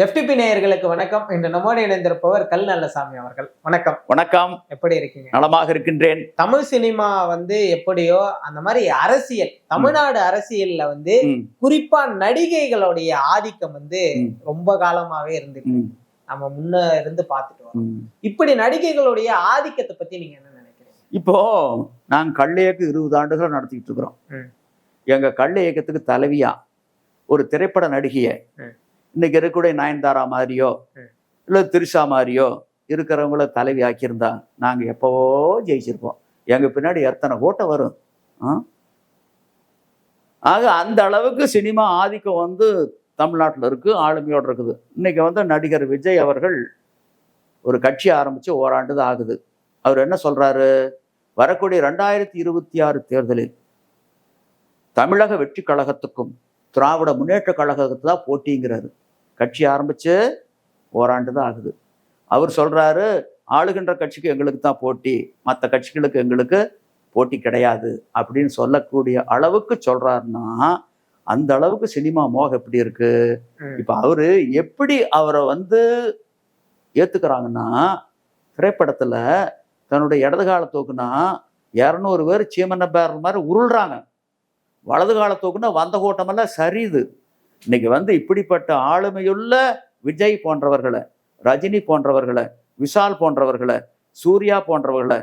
FTP நேயர்களுக்கு வணக்கம். இன்று நம்மோடு இணைந்திருப்பவர் கல் நல்லசாமி அவர்கள். வணக்கம். வணக்கம். எப்படி இருக்கீங்க? நலமாக இருக்கின்றேன். தமிழ் சினிமா எப்படியோ அந்த மாதிரி அரசியல், தமிழ்நாடு அரசியல்ல குறிப்பா நடிகைகளுடைய ஆதிக்கம் ரொம்ப காலமாவே இருந்துட்டு நம்ம முன்ன இருந்து பார்த்துட்டு வரோம். இப்படி நடிகைகளுடைய ஆதிக்கத்தை பத்தி நீங்க என்ன நினைக்கிறீங்க? இப்போ நாங்க கள்ள இயக்கம் 20 ஆண்டுகள் நடத்திட்டு இருக்கிறோம். எங்க கள்ள இயக்கத்துக்கு தலைவியா ஒரு திரைப்பட நடிகைய இன்னைக்கு இருக்கக்கூடிய நயன்தாரா மாதிரியோ இல்ல திரிஷா மாதிரியோ இருக்கிறவங்கள தலைவி ஆக்கியிருந்தா நாங்க எப்பவோ ஜெயிச்சிருப்போம். எங்க பின்னாடி எத்தனை கோட்டை வரும். ஆக அந்த அளவுக்கு சினிமா ஆதிக்கம் தமிழ்நாட்டில் இருக்கு, ஆளுமையோடு இருக்குது. இன்னைக்கு நடிகர் விஜய் அவர்கள் ஒரு கட்சி ஆரம்பிச்சு ஓராண்டு தான் ஆகுது. அவர் என்ன சொல்றாரு, வரக்கூடிய 2026 தேர்தலில் தமிழக வெற்றி கழகத்துக்கும் திராவிட முன்னேற்ற கழகத்துக்கு தான் போட்டிங்கிறாரு. கட்சி ஆரம்பிச்சு ஓராண்டு தான் ஆகுது. அவர் சொல்றாரு, ஆளுகின்ற கட்சிக்கு எங்களுக்கு தான் போட்டி, மற்ற கட்சிகளுக்கு எங்களுக்கு போட்டி கிடையாது அப்படின்னு சொல்லக்கூடிய அளவுக்கு சொல்றாருன்னா அந்த அளவுக்கு சினிமா மோகம் எப்படி இருக்கு. இப்ப அவரு எப்படி அவரை ஏத்துக்கிறாங்கன்னா, திரைப்படத்துல தன்னுடைய இடது கால தூக்குனா 200 பேர் சீமன்ன பேர் மாதிரி உருள்றாங்க, வலது கால தூக்குனா வந்த கூட்டமெல்லாம் சரியுது. இன்னைக்கு இப்படிப்பட்ட ஆளுமையுள்ள விஜய் போன்றவர்களை, ரஜினி போன்றவர்களை, விஷால் போன்றவர்களை, சூர்யா போன்றவர்களை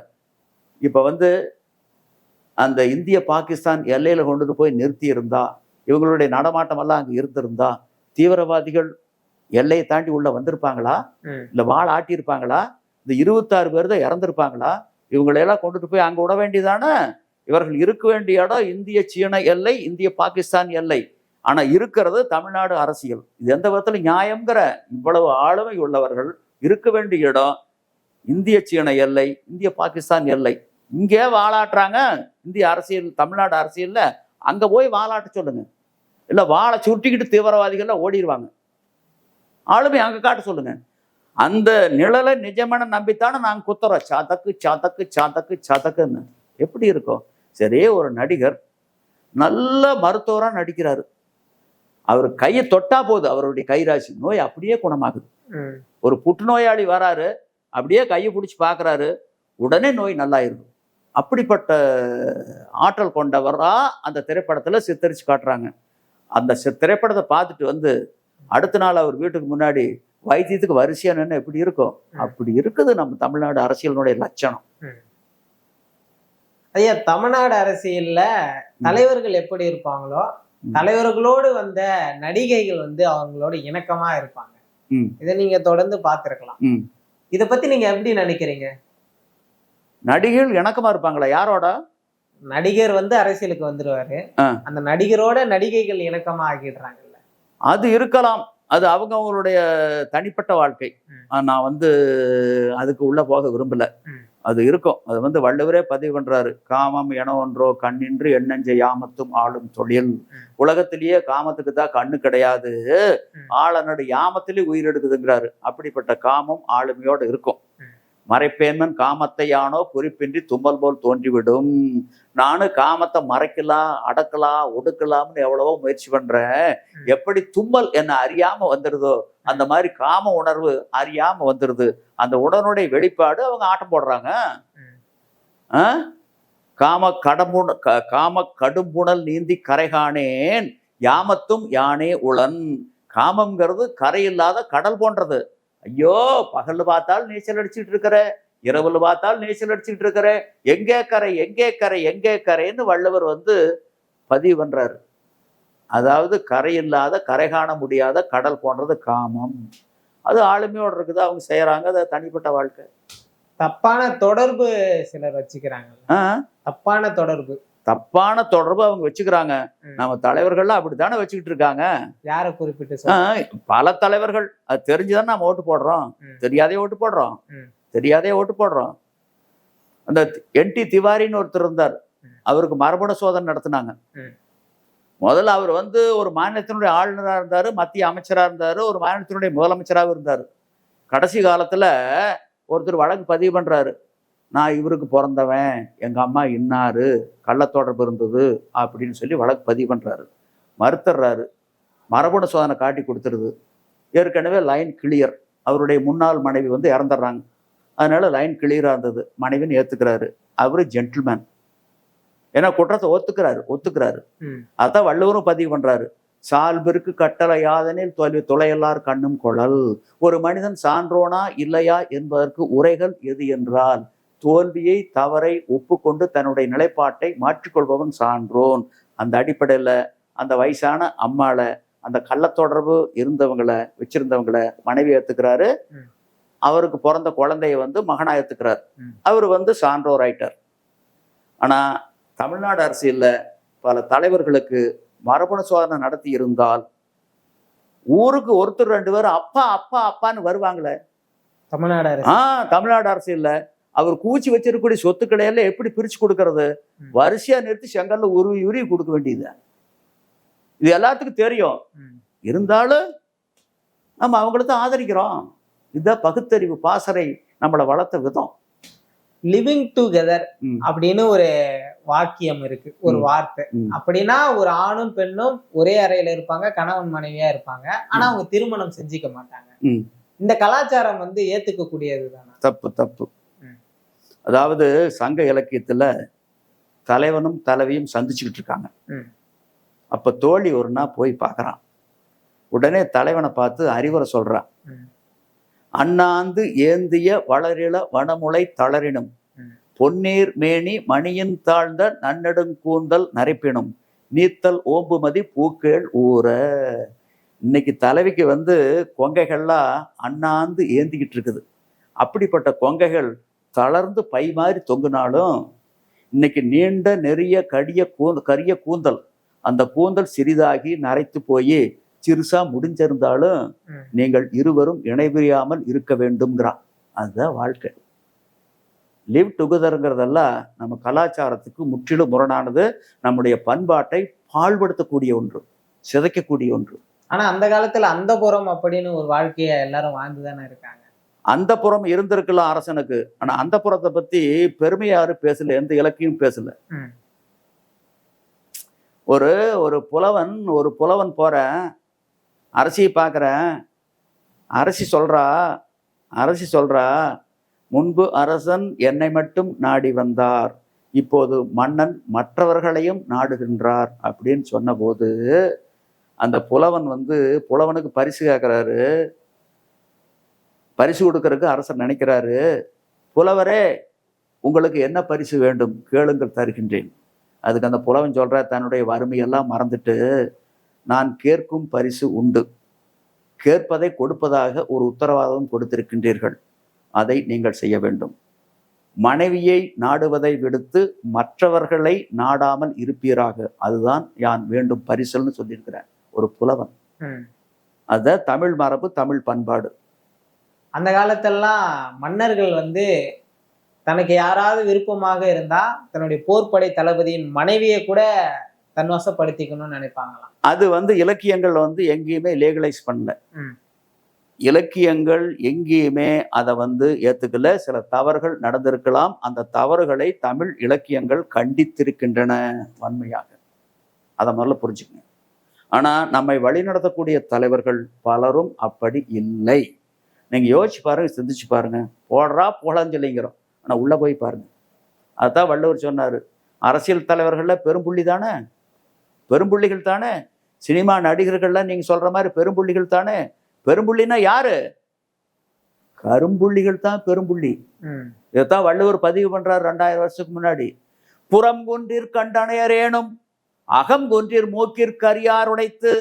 இப்ப அந்த இந்திய பாகிஸ்தான் எல்லையில கொண்டு போய் நிறுத்தி இருந்தா, இவங்களுடைய நடமாட்டம் எல்லாம் அங்க இருந்திருந்தா தீவிரவாதிகள் எல்லையை தாண்டி உள்ள வந்திருப்பாங்களா? இல்ல வாள் ஆட்டியிருப்பாங்களா? இந்த 26 பேர் தான் இறந்திருப்பாங்களா? இவங்களையெல்லாம் கொண்டுட்டு போய் அங்க விட வேண்டியதானே. இவர்கள் இருக்க வேண்டிய இடம் இந்திய சீன எல்லை, இந்திய பாகிஸ்தான் எல்லை. ஆனா இருக்கிறது தமிழ்நாடு அரசியல். இது எந்த விதத்துல நியாயம்ங்கிற? இவ்வளவு ஆளுமை உள்ளவர்கள் இருக்க வேண்டிய இடம் இந்திய சீன எல்லை, இந்திய பாகிஸ்தான் எல்லை. இங்கே வாழாட்டுறாங்க இந்திய அரசியல், தமிழ்நாடு அரசியல்ல. அங்க போய் வாழாட்ட சொல்லுங்க, இல்ல வாழை சுட்டிக்கிட்டு தீவிரவாதிகள்லாம் ஓடிடுவாங்க. ஆளுமை அங்க காட்ட சொல்லுங்க. அந்த நிழலை நிஜமான நம்பித்தானே நாங்க குத்துறோம், சாதக்கு சாதக்கு சாதக்கு சாதக்குன்னு. எப்படி இருக்கும்? சரி, ஒரு நடிகர் நல்ல மருத்துவரா நடிக்கிறாரு, அவர் கையை தொட்டா போகுது, அவருடைய கைராசி நோய் அப்படியே குணமாகுது. ஒரு புற்றுநோயாளி வராரு, அப்படியே கையை பிடிச்சி பார்க்குறாரு, உடனே நோய் நல்லாயிருது. அப்படிப்பட்ட ஆற்றல் கொண்டவரா அந்த திரைப்படத்துல சித்தரிச்சு காட்டுறாங்க. அந்த திரைப்படத்தை பார்த்துட்டு அடுத்த நாள் அவர் வீட்டுக்கு முன்னாடி வைத்தியத்துக்கு வரிசையா நின்று எப்படி இருக்கும்? அப்படி இருக்குது நம்ம தமிழ்நாடு அரசியலினுடைய லட்சணம். ஐயா, தமிழ்நாடு அரசியல்ல தலைவர்கள் எப்படி இருப்பாங்களோ, தலைவர்களோடு வந்த நடிகைகள் அவங்களோட இணக்கமா இருப்பாங்க. இதை நீங்க தொடர்ந்து பார்த்திருக்கலாம். இத பத்தி நீங்க எப்படி நினைக்கிறீங்க? நடிகைகள் இணக்கமா இருப்பாங்களா? யாரோட? நடிகர் அரசியலுக்கு வந்துருவாரு, அந்த நடிகரோட நடிகைகள் இணக்கமா ஆகிடுறாங்கல்ல. அது இருக்கலாம், அது அவங்களுடைய தனிப்பட்ட வாழ்க்கை. நான் அதுக்கு உள்ள போக விரும்பல. அது இருக்கும். அது வள்ளுவரே பதிவு பண்றாரு, காமம் என ஒன்றோ கண்ணின்று எண்ணஞ்ச யாமத்தும் ஆளும் தொழில். உலகத்திலேயே காமத்துக்கு தான் கண்ணு கிடையாது, ஆளனோட யாமத்திலே உயிர் எடுக்குதுங்கிறாரு. அப்படிப்பட்ட காமம் ஆளுமையோடு இருக்கும். மறைப்பேன்மன் காமத்தை யானோ குறிப்பின்றி தும்மல் போல் தோன்றிவிடும். நானும் காமத்தை மறைக்கலாம், அடக்கலாம், ஒடுக்கலாம்னு எவ்வளவோ முயற்சி பண்றேன். எப்படி தும்மல் என்ன அறியாம வந்துடுதோ அந்த மாதிரி காம உணர்வு அறியாம வந்துடுது. அந்த உடனுடைய வெளிப்பாடு அவங்க ஆட்டம் போடுறாங்க. காம கடும்புணல் நீந்தி கரைகானேன் யாமத்தும் யானே உளன். காமம்ங்கிறது கரையில்லாத கடல் போன்றது. ஐயோ, பகல் பார்த்தால் நீச்சல் அடிச்சுட்டு இருக்கிற, இரவுல பார்த்தால் நீச்சல் அடிச்சுட்டு இருக்கிற, எங்கே கரை எங்கே கரை எங்கே கரைன்னு வள்ளுவர் பதிவு பண்றாரு. அதாவது கரையில்லாத, கரை காண முடியாத கடல் போன்றது காமம். அது ஆளுமையோடு இருக்குது, அவங்க செய்யறாங்க, அது தனிப்பட்ட வாழ்க்கை. தப்பான தொடர்பு சிலர் வச்சுக்கிறாங்க. தப்பான தொடர்பு அவங்க வச்சுக்கிறாங்க. நம்ம தலைவர்கள்லாம் அப்படித்தானே வச்சுக்கிட்டு இருக்காங்க. யாரை குறிப்பிட்டு? பல தலைவர்கள். அது தெரிஞ்சுதான் நம்ம ஓட்டு போடுறோம், தெரியாதே ஓட்டு போடுறோம். அந்த NT திவாரின்னு ஒருத்தர் இருந்தார், அவருக்கு மரபணு சோதனை நடத்தினாங்க. முதல்ல அவர் ஒரு மாநிலத்தினுடைய ஆளுநராக இருந்தாரு, மத்திய அமைச்சராக இருந்தாரு, ஒரு மாநிலத்தினுடைய முதலமைச்சராக இருந்தார். கடைசி காலத்துல ஒருத்தர் வழக்கு பதிவு பண்றாரு, நான் இவருக்கு பிறந்தவன், எங்க அம்மா இன்னாரு, கள்ளத்தொடர்பு இருந்தது அப்படின்னு சொல்லி வழக்கு பதிவு பண்றாரு. மறுத்துறாரு. மரபணு சோதனை காட்டி கொடுத்துருது. ஏற்கனவே லைன் கிளியர். அவருடைய முன்னாள் மனைவி வந்து இறந்துடுறாங்க. அதனால லைன் கிளியரா இருந்தது. மனைவின்னு ஏத்துக்கிறாரு. அவரு ஜென்டில்மேன். ஏன்னா குற்றத்தை ஒத்துக்கிறாரு. அதான் வள்ளுவரும் பதிவு பண்றாரு. சால்பிற்கு கட்டளை யாதனில் தோல்வி துளையல்லார் கண்ணும் கொளல். ஒரு மனிதன் சான்றோனா இல்லையா என்பதற்கு உரைகள் எது என்றால் தோல்வியை தவறை ஒப்புக்கொண்டு தன்னுடைய நிலைப்பாட்டை மாற்றிக்கொள்பவன் சான்றோன். அந்த அடிப்படையில அந்த வயசான அம்மாள, அந்த கள்ளத்தொடர்பு வச்சிருந்தவங்களை மனைவி ஏத்துக்கிறாரு. அவருக்கு பிறந்த குழந்தைய வந்து மகனா ஏத்துக்கிறார். அவர் வந்து சான்றோர் ஆயிட்டார். ஆனா தமிழ்நாடு அரசியல்ல பல தலைவர்களுக்கு மரபணு சோதனை நடத்தி இருந்தால் ஊருக்கு ஒருத்தர் 2 பேரும் அப்பா அப்பா அப்பான்னு வருவாங்களே. தமிழ்நாடு அரசியல்ல அவர் கூச்சி வச்சிருக்கக்கூடிய சொத்துக்களை எல்லாம் எப்படி பிரிச்சு கொடுக்கறது? வரிசையா நிறுத்தி செங்கல்ல உருவி கொடுக்க வேண்டியது. இது எல்லாத்துக்கும் தெரியும். இருந்தாலும் நம்ம அவங்களுக்கு ஆதரிக்கிறோம். இதுதான் பகுத்தறிவு பாசறை நம்மளை வளர்த்த விதம். லிவிங் டுகெதர் அப்படின்னு ஒரு வாக்கியம் இருக்கு, ஒரு வார்த்தை. அப்படின்னா ஒரு ஆணும் பெண்ணும் ஒரே அறையில இருப்பாங்க, கணவன் மனைவியா இருப்பாங்க. ஆனா அவங்க திருமணம் செஞ்சுக்க மாட்டாங்க. இந்த கலாச்சாரம் வந்து ஏத்துக்க கூடியதுதானா? தப்பு. அதாவது சங்க இலக்கியத்துல தலைவனும் தலைவியும் சந்திச்சுக்கிட்டு இருக்காங்க. அப்ப தோழி ஒரு நாள் போய் பார்க்கறான். உடனே தலைவனை பார்த்து அறிவுரை சொல்றான். அண்ணாந்து ஏந்திய வளரிள வனமுலை தளரினும் பொன்னீர் மேனி மணியின் தாழ்ந்த நன்னெடுங்கூந்தல் நரைப்பினும் நீத்தல் ஓம்புமதி பூக்கள் ஊற. இன்னைக்கு தலைவிக்கு வந்து கொங்கைகள்லாம் அண்ணாந்து ஏந்திக்கிட்டு இருக்குது. அப்படிப்பட்ட கொங்கைகள் தளர்ந்து பை மாதிரி தொங்குனாலும் இன்னைக்கு நீண்ட நெறிய கரிய கூந்தல், அந்த கூந்தல் சிறிதாகி நரைத்து போய் சிறுசா முடிஞ்சிருந்தாலும் நீங்கள் இருவரும் இணைபிரியாமல் இருக்க வேண்டும்ங்கிறான். அதுதான் வாழ்க்கை. லிவ் டுகெதர்ங்கிறதெல்லாம் நம்ம கலாச்சாரத்துக்கு முற்றிலும் முரணானது. நம்முடைய பண்பாட்டை பாழ்படுத்தக்கூடிய ஒன்று, சிதைக்கக்கூடிய ஒன்று. ஆனா அந்த காலத்துல அந்த புறம் அப்படின்னு ஒரு வாழ்க்கைய எல்லாரும் வாழ்ந்துதானே இருக்காங்க. அந்த புறம் இருந்திருக்கலாம் அரசனுக்கு. ஆனா அந்த புறத்தை பத்தி பெருமையா யாரும் பேசல, எந்த இலக்கியம் பேசல. ஒரு புலவன் போறேன், அரசியை பார்க்குறேன். அரசி சொல்றா முன்பு அரசன் என்னை மட்டும் நாடி வந்தார், இப்போது மன்னன் மற்றவர்களையும் நாடுகின்றார் அப்படின்னு சொன்ன போது அந்த புலவன் வந்து புலவனுக்கு பரிசு கேட்கிறாரு. பரிசு கொடுக்கறதுக்கு அரசர் நினைக்கிறாரு, புலவரே உங்களுக்கு என்ன பரிசு வேண்டும் கேளுங்கள் தருகின்றேன். அதுக்கு அந்த புலவன் சொல்ற தன்னுடைய வறுமையெல்லாம் மறந்துட்டு, நான் கேட்கும் பரிசு உண்டு, கேட்பதை கொடுப்பதாக ஒரு உத்தரவாதம் கொடுத்திருக்கின்றீர்கள், அதை நீங்கள் செய்ய வேண்டும். மனைவியை நாடுவதை விடுத்து மற்றவர்களை நாடாமல் இருப்பீராக, அதுதான் யான் வேண்டும் பரிசுன்னு சொல்லியிருக்கிறேன் ஒரு புலவன். அத தமிழ் மரபு, தமிழ் பண்பாடு. அந்த காலத்தெல்லாம் மன்னர்கள் வந்து தனக்கு யாராவது விருப்பமாக இருந்தா தன்னுடைய போர்ப்படை தளபதியின் மனைவியை கூட தன்வசப்படுத்திக்கணும்னு நினைப்பாங்களாம். அது வந்து இலக்கியங்கள் வந்து எங்கேயுமே லீகலைஸ் பண்ணல. இலக்கியங்கள் எங்கேயுமே அதை வந்து ஏத்துக்கல. சில தவறுகள் நடந்திருக்கலாம். அந்த தவறுகளை தமிழ் இலக்கியங்கள் கண்டித்திருக்கின்றன வன்மையாக. அதை முதல்ல புரிஞ்சுக்கணும். ஆனா நம்மை வழிநடத்தக்கூடிய தலைவர்கள் பலரும் அப்படி இல்லை. நீங்க யோசிச்சு பாருங்க, சிந்திச்சு பாருங்க. போடுறா போலஞ்சொல்லிங்கிறோம், ஆனா உள்ள போய் பாருங்க. அதுதான் வள்ளுவர் சொன்னாரு, அரசியல் தலைவர்கள்ல பெரும்புள்ளிகள் தானே. சினிமா நடிகர்கள்ல நீங்க சொல்ற மாதிரி பெரும்புள்ளிகள் தானே. பெரும்புள்ளினா யாரு? கரும்புள்ளிகள் தான் பெரும்புள்ளி. இதைத்தான் வள்ளுவர் பதிவு பண்றாரு 2000 வருஷத்துக்கு முன்னாடி. புறம் கொன்றீர் கண்டனையரேனும் அகம் கொன்றீர் மூக்கிற்கு அறியார் உடைத்து.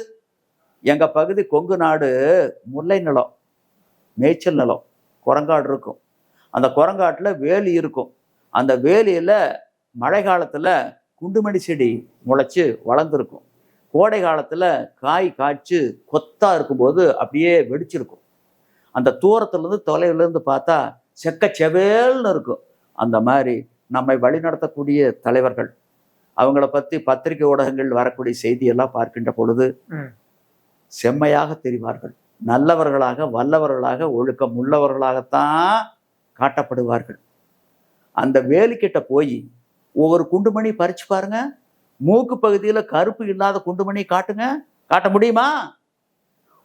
எங்க பகுதி கொங்கு நாடு முல்லை நிலம், மேய்ச்சல் நிலம், குரங்காடு இருக்கும். அந்த குரங்காட்டுல வேலி இருக்கும். அந்த வேலியில மழை காலத்துல குண்டுமணி செடி முளைச்சு வளர்ந்துருக்கும். கோடை காலத்துல காய் காய்ச்சி கொத்தா இருக்கும்போது அப்படியே வெடிச்சிருக்கும். அந்த தூரத்துலேருந்து தொலைவிலேருந்து பார்த்தா செவேல்னு இருக்கும். அந்த மாதிரி நம்மை வழிநடத்தக்கூடிய தலைவர்கள், அவங்கள பத்தி பத்திரிகை ஊடகங்கள் வரக்கூடிய செய்தியெல்லாம் பார்க்கின்ற பொழுது செம்மையாக தெரிவார்கள். நல்லவர்களாக, வல்லவர்களாக, ஒழுக்கம் உள்ளவர்களாகத்தான் காட்டப்படுவார்கள். அந்த வேலிக்கிட்ட போய் ஒவ்வொரு குண்டுமணி பறிச்சு பாருங்க. மூக்கு பகுதியில் கருப்பு இல்லாத குண்டுமணி காட்டுங்க, காட்ட முடியுமா?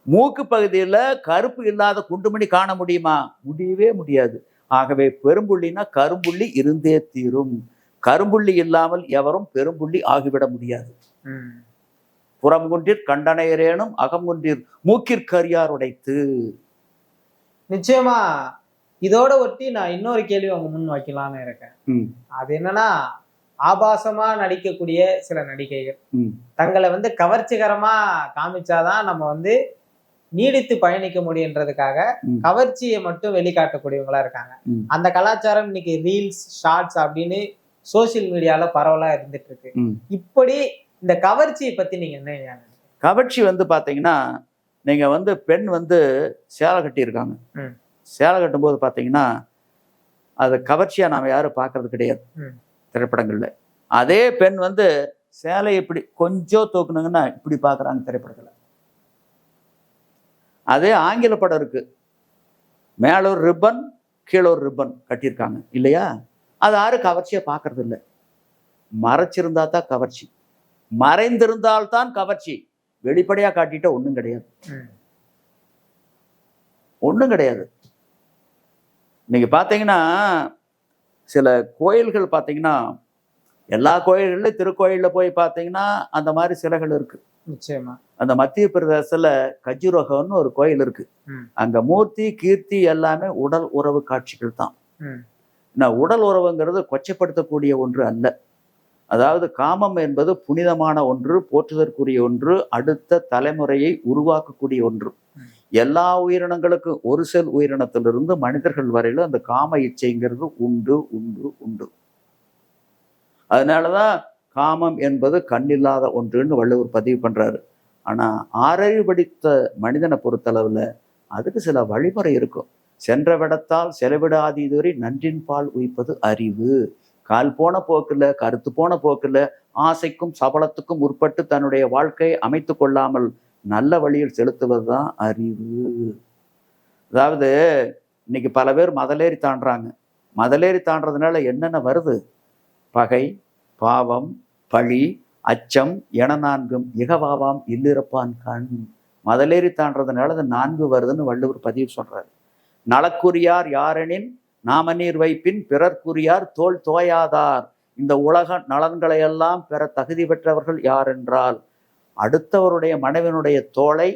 மூக்கு பகுதியில் கருப்பு இல்லாத குண்டுமணி காண முடியுமா? முடியவே முடியாது. ஆகவே பெரும்புள்ளினா கரும்புள்ளி இருந்தே தீரும். கரும்புள்ளி இல்லாமல் எவரும் பெரும்புள்ளி ஆகிவிட முடியாது. புறம்குன்றீர் கண்டனையரேனும் அகம்குன்றீர் மூக்கிற்கரியார் உடைத்து. நிச்சயமா இதோட ஒட்டி நான் இன்னொரு கேள்வி உங்க முன் வைக்கலாம்னு இருக்கேன். அது என்னன்னா, ஆபாசமா நடிக்கக்கூடிய சில நடிகைகள் தங்களை வந்து கவர்ச்சிகரமா காமிச்சாதான் நம்ம வந்து நீடித்து பயணிக்க முடியுன்றதுக்காக கவர்ச்சியை மட்டும் வெளிக்காட்டக்கூடியவங்களா இருக்காங்க. அந்த கலாச்சாரம் இன்னைக்கு ரீல்ஸ், ஷார்ட்ஸ் அப்படின்னு சோசியல் மீடியால பரவலா இருந்துட்டு இருக்கு. இப்படி இந்த கவர்ச்சியை பத்தி நீங்க என்ன? கவர்ச்சி வந்து பாத்தீங்கன்னா, நீங்க வந்து பெண் வந்து சேலை கட்டியிருக்காங்க. சேலை கட்டும்போது பாத்தீங்கன்னா அது கவர்ச்சியா நாம யாரும் பார்க்கறது கிடையாது திரைப்படங்கள்ல. அதே பெண் வந்து சேலை இப்படி கொஞ்சம் தூக்குனாங்கன்னா இப்படி பாக்குறாங்க திரைப்படத்துல. அதே ஆங்கில படம் இருக்கு, மேல ஒரு ரிப்பன் கீழே ஒரு ரிப்பன் கட்டியிருக்காங்க இல்லையா, அது யாரும் கவர்ச்சியா பார்க்கறது இல்லை. மறைச்சிருந்தா தான் கவர்ச்சி, மறைந்திருந்தால்தான் கவர்ச்சி. வெளிப்படையா காட்டிட்ட ஒண்ணும் கிடையாது, ஒண்ணும் கிடையாது. நீங்க பாத்தீங்கன்னா சில கோயில்கள் பாத்தீங்கன்னா, எல்லா கோயில்கள்லயும் திருக்கோயில்ல போய் பாத்தீங்கன்னா அந்த மாதிரி சிலைகள் இருக்கு. நிச்சயமா அந்த மத்திய பிரதேசத்துல கஜுரோகம்னு ஒரு கோயில் இருக்கு. அங்க மூர்த்தி கீர்த்தி எல்லாமே உடல் உறவு காட்சிகள் தான். உடல் உறவுங்கிறது கொச்சைப்படுத்தக்கூடிய ஒன்று அல்ல. அதாவது காமம் என்பது புனிதமான ஒன்று, போற்றுதற்குரிய ஒன்று, அடுத்த தலைமுறையை உருவாக்கக்கூடிய ஒன்று. எல்லா உயிரினங்களுக்கும் ஒரு செல் உயிரினத்திலிருந்து மனிதர்கள் வரையிலும் அந்த காம இச்சைங்கிறது உண்டு உண்டு உண்டு. அதனாலதான் காமம் என்பது கண்ணில்லாத ஒன்றுன்னு வள்ளுவர் பதிவு பண்றாரு. ஆனா ஆறறிவு படித்த மனிதனை பொறுத்தளவுல அதுக்கு சில வழிமுறை இருக்கும். சென்ற விடத்தால் செலவிடாது இதுவரை நன்றின் பால் உய்ப்பது அறிவு. கால் போன போக்குல, கருத்து போன போக்குல, ஆசைக்கும் சபலத்துக்கும் உட்பட்டு தன்னுடைய வாழ்க்கையை அமைத்து கொள்ளாமல் நல்ல வழியில் செலுத்துவது தான் அறிவு. அதாவது இன்னைக்கு பல பேர் மதலேறி தாண்டுறாங்க. மதலேறி தாண்டதுனால என்னென்ன வருது? பகை, பாவம், பழி, அச்சம் என நான்கும் இகவாவாம் இல்லிருப்பான் கண். மதலேறி தாண்டதுனால அது 4 வருதுன்னு வள்ளுவர் பதிவு சொல்றாரு. நலக்குரியார் யாரெனின் நாம நீர் வைப்பின் பிறர்க்குரியார் தோல் தோயாதார். இந்த உலக நலன்களை எல்லாம் பெற தகுதி பெற்றவர்கள் யார் என்றால் அடுத்தவருடைய மனைவனுடைய தோளை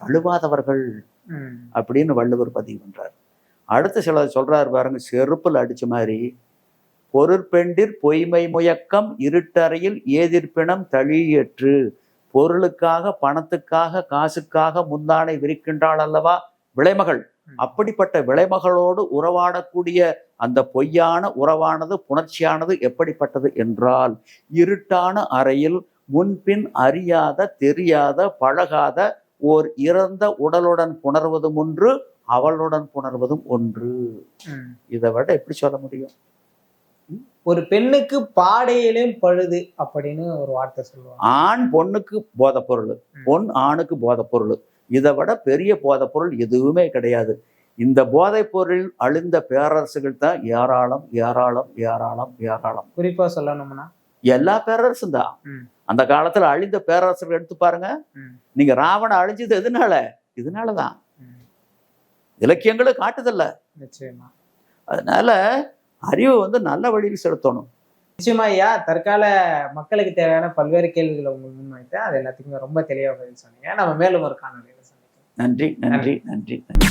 தழுவாதவர்கள் அப்படின்னு வள்ளுவர் பதிவு பண்றார். அடுத்த சிலர் சொல்றாரு பாருங்க, செருப்புல அடிச்ச மாதிரி, பொருட்பெண்டிற் பொய்மை முயக்கம் இருட்டறையில் ஏதிர்ப்பினம் தழியற்று. பொருளுக்காக, பணத்துக்காக, காசுக்காக முந்தானை விரிக்கின்றாள் அல்லவா விளைமகள். அப்படிப்பட்ட விளைமகளோடு உறவாடக்கூடிய அந்த பொய்யான உறவானது, புணர்ச்சியானது எப்படிப்பட்டது என்றால், இருட்டான அறையில் முன்பின் அறியாத, தெரியாத, பழகாத ஓர் இறந்த உடலுடன் புணர்வதும் ஒன்று, அவளுடன் புணர்வதும் ஒன்று. இதை விட எப்படி சொல்ல முடியும்? ஒரு பெண்ணுக்கு பாடையிலும் பழுது அப்படின்னு ஒரு வார்த்தை சொல்லுவாங்க. ஆண் பொண்ணுக்கு போதை பொருள், பொன் ஆணுக்கு போதை பொருள். இதை விட பெரிய போதை பொருள் எதுவுமே கிடையாது. இந்த போதை பொருள் அழிந்த பேரரசுகள் தான் ஏராளம் ஏராளம் ஏராளம் ஏராளம். குறிப்பா சொல்லணும்னா எல்லா பேரரசும் தான். அந்த காலத்துல அழிந்த பேரரசர்கள் எடுத்து பாருங்க. நீங்க ராவண அழிஞ்சது எதனால? இதனாலதான். இலக்கியங்களும் காட்டுதல்ல. நிச்சயமா. அதனால அறிவு வந்து நல்ல வழியில் செலுத்தணும். நிச்சயமா ஐயா, தற்கால மக்களுக்கு தேவையான பல்வேறு கேள்விகளை உங்களுக்கு முன்வைத்தேன். அது எல்லாத்துக்குமே ரொம்ப தெளிவாக பதில் சொன்னீங்க. நம்ம மேலும் ஒரு காணொலியில் சந்திக்கலாம். நன்றி நன்றி நன்றி நன்றி.